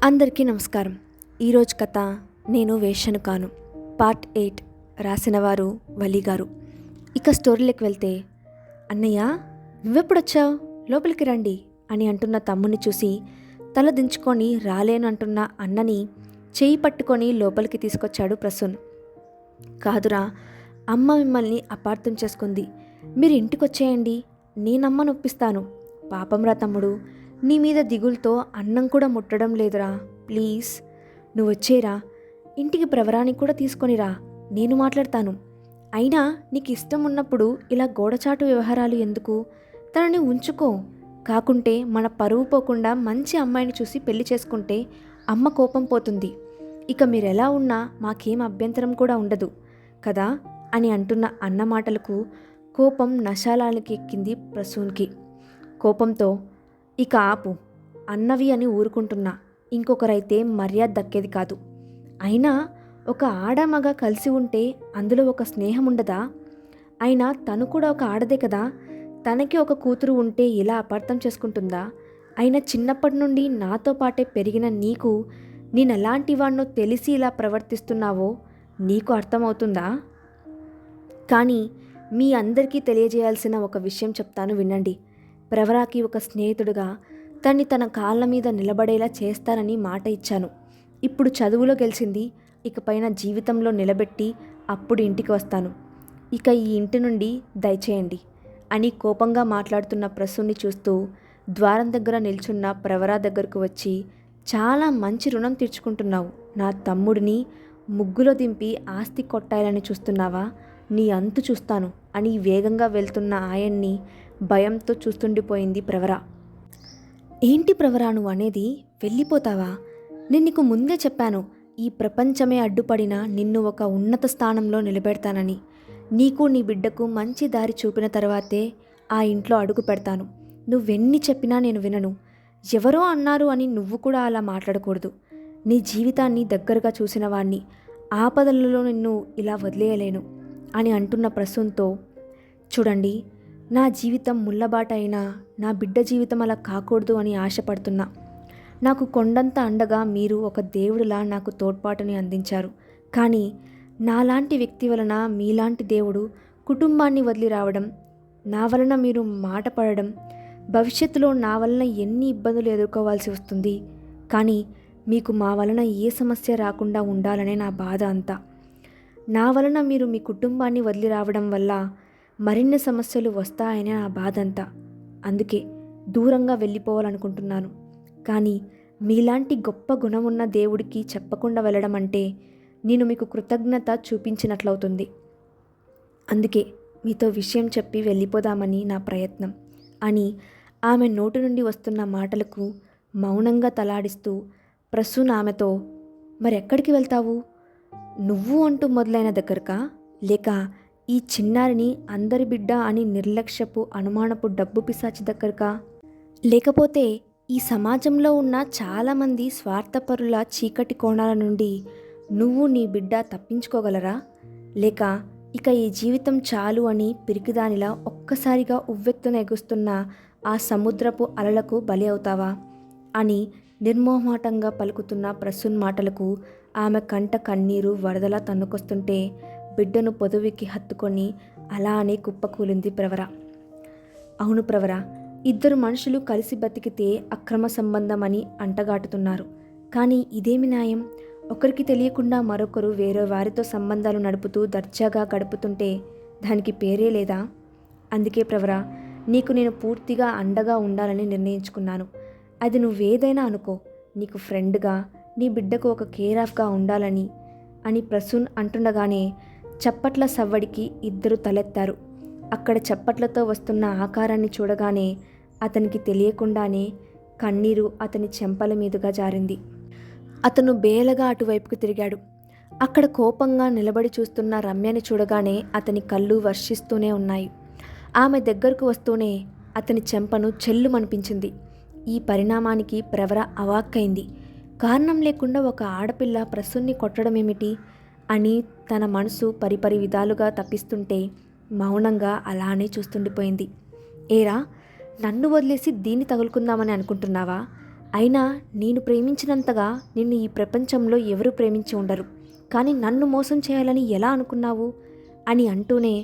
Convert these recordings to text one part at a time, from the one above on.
అందరికీ నమస్కారం. ఈరోజు కథ నేను వేశ్యను కాను పార్ట్ 8 రాసినవారు వలి గారు. ఇక స్టోరీలోకి వెళ్తే, అన్నయ్య నువ్వెప్పుడొచ్చావు, లోపలికి రండి అని అంటున్న తమ్ముని చూసి తల దించుకొని రాలేను అంటున్న అన్నని చేయి పట్టుకొని లోపలికి తీసుకొచ్చాడు ప్రసూన్. కాదురా, అమ్మ మిమ్మల్ని అపార్థం చేసుకుంది, మీరు ఇంటికొచ్చేయండి, నేనమ్మ నొప్పిస్తాను. పాపంరా తమ్ముడు, నీ మీద దిగులతో అన్నం కూడా ముట్టడం లేదురా, ప్లీజ్ నువ్వు వచ్చేరా, ఇంటికి ప్రవరానికి కూడా తీసుకొనిరా, నేను మాట్లాడతాను. అయినా నీకు ఇష్టం ఉన్నప్పుడు ఇలా గోడచాటు వ్యవహారాలు ఎందుకు, తనని ఉంచుకో. కాకుంటే మన పరువు పోకుండా మంచి అమ్మాయిని చూసి పెళ్లి చేసుకుంటే అమ్మ కోపం పోతుంది. ఇక మీరెలా ఉన్నా మాకేం అభ్యంతరం కూడా ఉండదు కదా అని అంటున్న అన్న మాటలకు కోపం నశాలానికి ఎక్కింది ప్రసూన్కి. కోపంతో, ఇక ఆపు, అన్నవి అని ఊరుకుంటున్నా, ఇంకొకరైతే మర్యాద దక్కేది కాదు. అయినా ఒక ఆడమగ కలిసి ఉంటే అందులో ఒక స్నేహం ఉండదా? అయినా తను కూడా ఒక ఆడదే కదా, తనకి ఒక కూతురు ఉంటే ఇలా అపార్థం చేసుకుంటుందా? అయినా చిన్నప్పటి నుండి నాతో పాటే పెరిగిన నీకు నేనెలాంటి వాడినో తెలిసి ఇలా ప్రవర్తిస్తున్నావో నీకు అర్థమవుతుందా? కానీ మీ అందరికీ తెలియజేయాల్సిన ఒక విషయం చెప్తాను వినండి. ప్రవరాకి ఒక స్నేహితుడిగా తన్ని తన కాళ్ళ మీద నిలబడేలా చేస్తానని మాట ఇచ్చాను. ఇప్పుడు చదువులో గెలిచింది, ఇకపైన జీవితంలో నిలబెట్టి అప్పుడు ఇంటికి వస్తాను. ఇక ఈ ఇంటి నుండి దయచేయండి అని కోపంగా మాట్లాడుతున్న ప్రసూన్ని చూస్తూ ద్వారం దగ్గర నిల్చున్న ప్రవరా దగ్గరకు వచ్చి, చాలా మంచి రుణం తీర్చుకుంటున్నావు. నా తమ్ముడిని ముగ్గులో దింపి ఆస్తి కొట్టాలని చూస్తున్నావా? నీ అంతు చూస్తాను అని వేగంగా వెళ్తున్న ఆయన్ని భయంతో చూస్తుండిపోయింది ప్రవర. ఏంటి ప్రవరా నువ్వు అనేది, వెళ్ళిపోతావా? నేను నీకు ముందే చెప్పాను, ఈ ప్రపంచమే అడ్డుపడినా నిన్ను ఒక ఉన్నత స్థానంలో నిలబెడతానని. నీకు నీ బిడ్డకు మంచి దారి చూపిన తర్వాతే ఆ ఇంట్లో అడుగు పెడతాను. నువ్వెన్ని చెప్పినా నేను వినను. ఎవరో అన్నారు అని నువ్వు కూడా అలా మాట్లాడకూడదు. నీ జీవితాన్ని దగ్గరగా చూసిన వాణ్ణి, ఆపదలలో నిన్ను ఇలా వదిలేయలేను అని అంటున్న ప్రసూన్తో, చూడండి, నా జీవితం ముళ్ళబాట అయినా నా బిడ్డ జీవితం అలా కాకూడదు అని ఆశపడుతున్నా. నాకు కొండంత అండగా మీరు ఒక దేవుడిలా నాకు తోడ్పాటుని అందించారు. కానీ నాలాంటి వ్యక్తి వలన మీలాంటి దేవుడు కుటుంబాన్ని వదిలి రావడం, నా వలన మీరు మాట పడడం, భవిష్యత్తులో నా వలన ఎన్ని ఇబ్బందులు ఎదుర్కోవాల్సి వస్తుంది. కానీ మీకు మా వలన ఏ సమస్య రాకుండా ఉండాలనే నా బాధ అంతా. నా వలన మీరు మీ కుటుంబాన్ని వదిలి రావడం వల్ల మరిన్ని సమస్యలు వస్తాయనే నా బాధ అంతా. అందుకే దూరంగా వెళ్ళిపోవాలనుకుంటున్నాను. కానీ మీలాంటి గొప్ప గుణమున్న దేవుడికి చెప్పకుండా వెళ్ళడం అంటే నేను మీకు కృతజ్ఞత చూపించినట్లవుతుంది. అందుకే మీతో విషయం చెప్పి వెళ్ళిపోదామని నా ప్రయత్నం అని ఆమె నోటి నుండి వస్తున్న మాటలకు మౌనంగా తలాడిస్తూ ప్రసూన్ ఆమెతో, మరెక్కడికి వెళ్తావు? నువ్వు అంటూ మొదలైన దగ్గరకా, లేక ఈ చిన్నారిని అందరి బిడ్డ అని నిర్లక్ష్యపు అనుమానపు డబ్బు పిశాచి దగ్గరకా, లేకపోతే ఈ సమాజంలో ఉన్న చాలామంది స్వార్థపరుల చీకటి కోణాల నుండి నువ్వు నీ బిడ్డ తప్పించుకోగలరా? లేక ఇక ఈ జీవితం చాలు అని పిరికిదానిలా ఒక్కసారిగా ఉవ్వెత్తున ఎగుస్తున్న ఆ సముద్రపు అలలకు బలి అవుతావా అని నిర్మోహమాటంగా పలుకుతున్న ప్రసూన్ మాటలకు ఆమె కంట కన్నీరు వరదలా తన్నుకొస్తుంటే బిడ్డను పొదువికి హత్తుకొని అలానే కుప్పకూలింది ప్రవర. అవును ప్రవర, ఇద్దరు మనుషులు కలిసి బతికితే అక్రమ సంబంధం అని అంటగాటుతున్నారు. కానీ ఇదేమి న్యాయం? ఒకరికి తెలియకుండా మరొకరు వేరే వారితో సంబంధాలు నడుపుతూ దర్జాగా గడుపుతుంటే దానికి పేరే లేదా? అందుకే ప్రవర, నీకు నేను పూర్తిగా అండగా ఉండాలని నిర్ణయించుకున్నాను. అది నువ్వేదైనా అనుకో, నీకు ఫ్రెండ్గా, నీ బిడ్డకు ఒక కేర్ ఆఫ్గా ఉండాలని అని ప్రసూన్ అంటుండగానే చప్పట్ల సవ్వడికి ఇద్దరు తలెత్తారు. అక్కడ చప్పట్లతో వస్తున్న ఆకారాన్ని చూడగానే అతనికి తెలియకుండానే కన్నీరు అతని చెంపల మీదుగా జారింది. అతను బేలగా అటువైపుకు తిరిగాడు. అక్కడ కోపంగా నిలబడి చూస్తున్న రమ్యని చూడగానే అతని కళ్ళు వర్షిస్తూనే ఉన్నాయి. ఆమె దగ్గరకు వస్తూనే అతని చెంపను చెల్లుమనిపించింది. ఈ పరిణామానికి ప్రవర అవాక్కైంది. కారణం లేకుండా ఒక ఆడపిల్ల ప్రసూన్ని కొట్టడమేమిటి అని తన మనసు పరిపరి విధాలుగా తప్పిస్తుంటే మౌనంగా అలానే చూస్తుండిపోయింది. ఏరా, నన్ను వదిలేసి దీన్ని తగులుకుందామని అనుకుంటున్నావా? అయినా నేను ప్రేమించినంతగా నిన్ను ఈ ప్రపంచంలో ఎవరు ప్రేమించి ఉండరు. కానీ నన్ను మోసం చేయాలని ఎలా అనుకున్నావు అని అంటూనే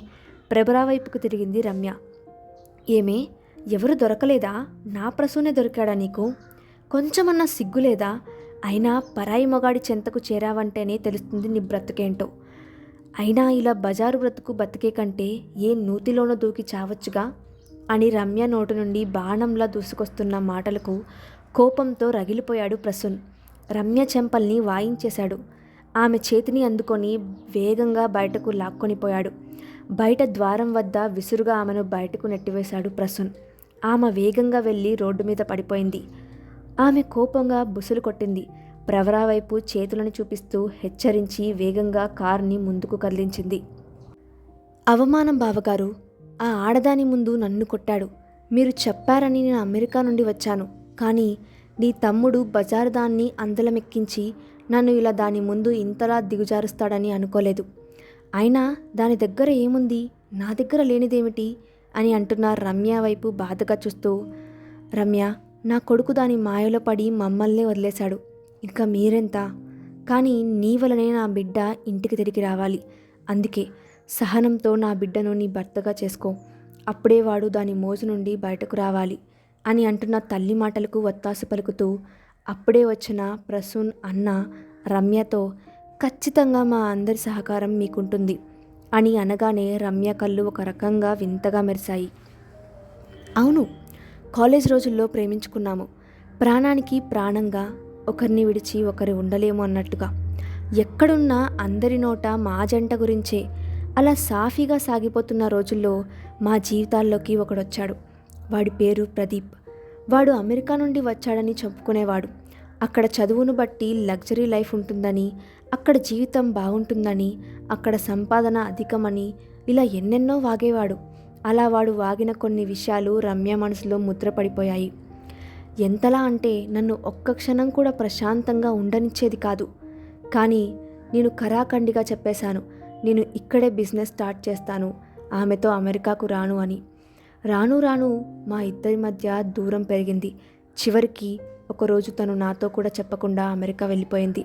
ప్రభరా వైపుకు తిరిగింది రమ్య. ఏమే, ఎవరు దొరకలేదా? నా ప్రసూనే దొరికాడా నీకు? కొంచెమన్నా సిగ్గులేదా? అయినా పరాయి మొగాడి చెంతకు చేరావంటేనే తెలుస్తుంది నీ బ్రతుకేంటో. అయినా ఇలా బజారు బ్రతుకు బతికే కంటే ఏ నూతిలోనో దూకి చావచ్చుగా అని రమ్య నోటు నుండి బాణంలా దూసుకొస్తున్న మాటలకు కోపంతో రగిలిపోయాడు ప్రసూన్. రమ్య చెంపల్ని వాయించేశాడు. ఆమె చేతిని అందుకొని వేగంగా బయటకు లాక్కొనిపోయాడు. బయట ద్వారం వద్ద విసురుగా ఆమెను బయటకు నెట్టివేశాడు ప్రసూన్. ఆమె వేగంగా వెళ్ళి రోడ్డు మీద పడిపోయింది. ఆమె కోపంగా బుసలు కొట్టింది. ప్రవరా వైపు చేతులను చూపిస్తూ హెచ్చరించి వేగంగా కారుని ముందుకు కదిలించింది. అవమానం బావగారు, ఆ ఆడదాని ముందు నన్ను కొట్టాడు. మీరు చెప్పారని నేను అమెరికా నుండి వచ్చాను. కానీ నీ తమ్ముడు బజారు దాన్ని అందలమెక్కించి నన్ను ఇలా దాని ముందు ఇంతలా దిగుజారుస్తాడని అనుకోలేదు. అయినా దాని దగ్గర ఏముంది, నా దగ్గర లేనిదేమిటి అని అంటున్న రమ్య వైపు బాధగా చూస్తూ, రమ్య, నా కొడుకు దాని మాయలో పడి మమ్మల్నే వదిలేశాడు. ఇంకా మీరెంత? కానీ నీ వలనే నా బిడ్డ ఇంటికి తిరిగి రావాలి. అందుకే సహనంతో నా బిడ్డను నీ భర్తగా చేసుకో. అప్పుడే వాడు దాని మోజు నుండి బయటకు రావాలి అని అంటున్న తల్లి మాటలకు వత్తాసు పలుకుతూ అప్పుడే వచ్చిన ప్రసూన్ అన్న రమ్యతో, ఖచ్చితంగా మా అందరి సహకారం మీకుంటుంది అని అనగానే రమ్య కళ్ళు ఒక రకంగా వింతగా మెరిశాయి. అవును, కాలేజ్ రోజుల్లో ప్రేమించుకున్నాము. ప్రాణానికి ప్రాణంగా, ఒకరిని విడిచి ఒకరు ఉండలేము అన్నట్టుగా. ఎక్కడున్నా అందరి నోట మా జంట గురించే. అలా సాఫీగా సాగిపోతున్న రోజుల్లో మా జీవితాల్లోకి ఒకడొచ్చాడు. వాడి పేరు ప్రదీప్. వాడు అమెరికా నుండి వచ్చాడని చెప్పుకునేవాడు. అక్కడ చదువును బట్టి లగ్జరీ లైఫ్ ఉంటుందని, అక్కడ జీవితం బాగుంటుందని, అక్కడ సంపాదన అధికమని ఇలా ఎన్నెన్నో వాగేవాడు. అలా వాడు వాగిన కొన్ని విషయాలు రమ్య మనసులో ముద్రపడిపోయాయి. ఎంతలా అంటే నన్ను ఒక్క క్షణం కూడా ప్రశాంతంగా ఉండనిచ్చేది కాదు. కానీ నేను ఖరాఖండిగా చెప్పేశాను, నేను ఇక్కడే బిజినెస్ స్టార్ట్ చేస్తాను, ఆమెతో అమెరికాకు రాను అని. రాను రాను మా ఇద్దరి మధ్య దూరం పెరిగింది. చివరికి ఒకరోజు తను నాతో కూడా చెప్పకుండా అమెరికా వెళ్ళిపోయింది.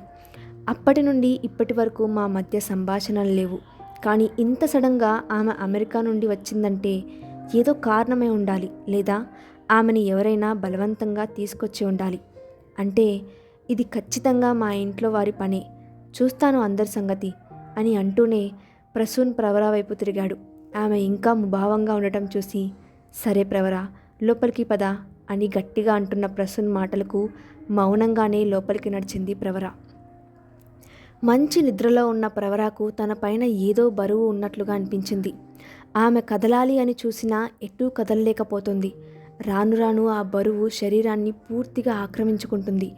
అప్పటి నుండి ఇప్పటి వరకు మా మధ్య సంభాషణలు లేవు. కానీ ఇంత సడన్గా ఆమె అమెరికా నుండి వచ్చిందంటే ఏదో కారణమే ఉండాలి, లేదా ఆమెని ఎవరైనా బలవంతంగా తీసుకొచ్చి ఉండాలి. అంటే ఇది ఖచ్చితంగా మా ఇంట్లో వారి పనే. చూస్తాను అందరి సంగతి అని అంటూనే ప్రసూన్ ప్రవర వైపు తిరిగాడు. ఆమె ఇంకా ముభావంగా ఉండటం చూసి, సరే ప్రవర, లోపలికి పద అని గట్టిగా అంటున్న ప్రసూన్ మాటలకు మౌనంగానే లోపలికి నడిచింది ప్రవర. మంచి నిద్రలో ఉన్న ప్రవరకు తన పైన ఏదో బరువు ఉన్నట్లుగా అనిపించింది. ఆమె కదలాలి అని చూసినా ఎటూ కదలలేకపోతుంది. రాను రాను ఆ బరువు శరీరాన్ని పూర్తిగా ఆక్రమించుకుంటుంది.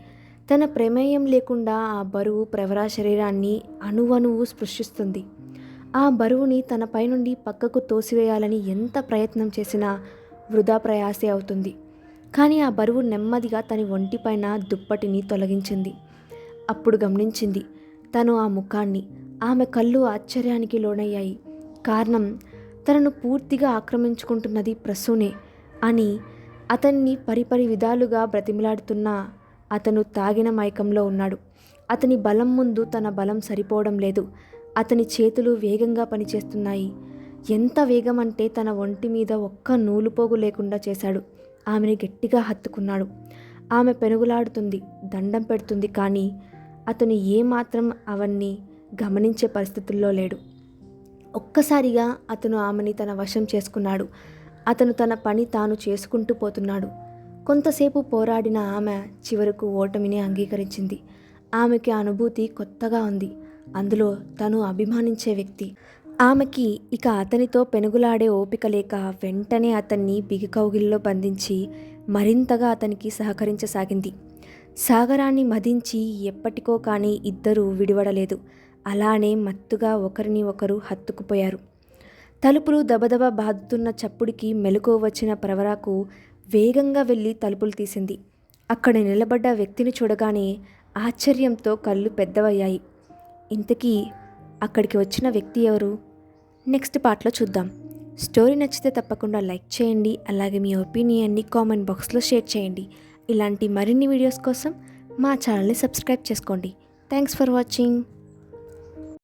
తన ప్రమేయం లేకుండా ఆ బరువు ప్రవర శరీరాన్ని అణువణువు స్పృశిస్తుంది. ఆ బరువుని తన పై నుండి పక్కకు తోసివేయాలని ఎంత ప్రయత్నం చేసినా వృధా ప్రయాసే అవుతుంది. కానీ ఆ బరువు నెమ్మదిగా తన ఒంటిపైన దుప్పటిని తొలగించింది. అప్పుడు గమనించింది తను ఆ ముఖాన్ని. ఆమె కళ్ళు ఆశ్చర్యానికి లోనయ్యాయి. కారణం, తనను పూర్తిగా ఆక్రమించుకుంటున్నది ప్రసూనే అని అతన్ని పరిపరి విధాలుగా బ్రతిమిలాడుతున్నా అతను తాగిన మైకంలో ఉన్నాడు. అతని బలం ముందు తన బలం సరిపోవడం లేదు. అతని చేతులు వేగంగా పనిచేస్తున్నాయి. ఎంత వేగం అంటే తన ఒంటి మీద ఒక్క నూలుపోగు లేకుండా చేశాడు. ఆమెని గట్టిగా హత్తుకున్నాడు. ఆమె పెనుగులాడుతుంది, దండం పెడుతుంది. కానీ అతను ఏమాత్రం అవన్నీ గమనించే పరిస్థితుల్లో లేడు. ఒక్కసారిగా అతను ఆమెని తన వశం చేసుకున్నాడు. అతను తన పని తాను చేసుకుంటూ పోతున్నాడు. కొంతసేపు పోరాడిన ఆమె చివరకు ఓటమిని అంగీకరించింది. ఆమెకి ఆ అనుభూతి కొత్తగా ఉంది. అందులో తను అభిమానించే వ్యక్తి. ఆమెకి ఇక అతనితో పెనుగులాడే ఓపిక లేక వెంటనే అతన్ని బిగికౌగిల్లో బంధించి మరింతగా అతనికి సహకరించసాగింది. సాగరాన్ని మదించి ఎప్పటికో కానీ ఇద్దరూ విడివడలేదు. అలానే మత్తుగా ఒకరిని ఒకరు హత్తుకుపోయారు. తలుపులు దబదబ బాదుతున్న చప్పుడికి మెలకువ వచ్చిన ప్రవరకు వేగంగా వెళ్ళి తలుపులు తీసింది. అక్కడ నిలబడ్డ వ్యక్తిని చూడగానే ఆశ్చర్యంతో కళ్ళు పెద్దవయ్యాయి. ఇంతకీ అక్కడికి వచ్చిన వ్యక్తి ఎవరు? నెక్స్ట్ పార్ట్లో చూద్దాం. స్టోరీ నచ్చితే తప్పకుండా లైక్ చేయండి. అలాగే మీ ఒపీనియన్ని కామెంట్ బాక్స్లో షేర్ చేయండి. ఇలాంటి మరిన్ని వీడియోస్ కోసం మా ఛానల్ని సబ్స్క్రైబ్ చేసుకోండి. Thanks for watching.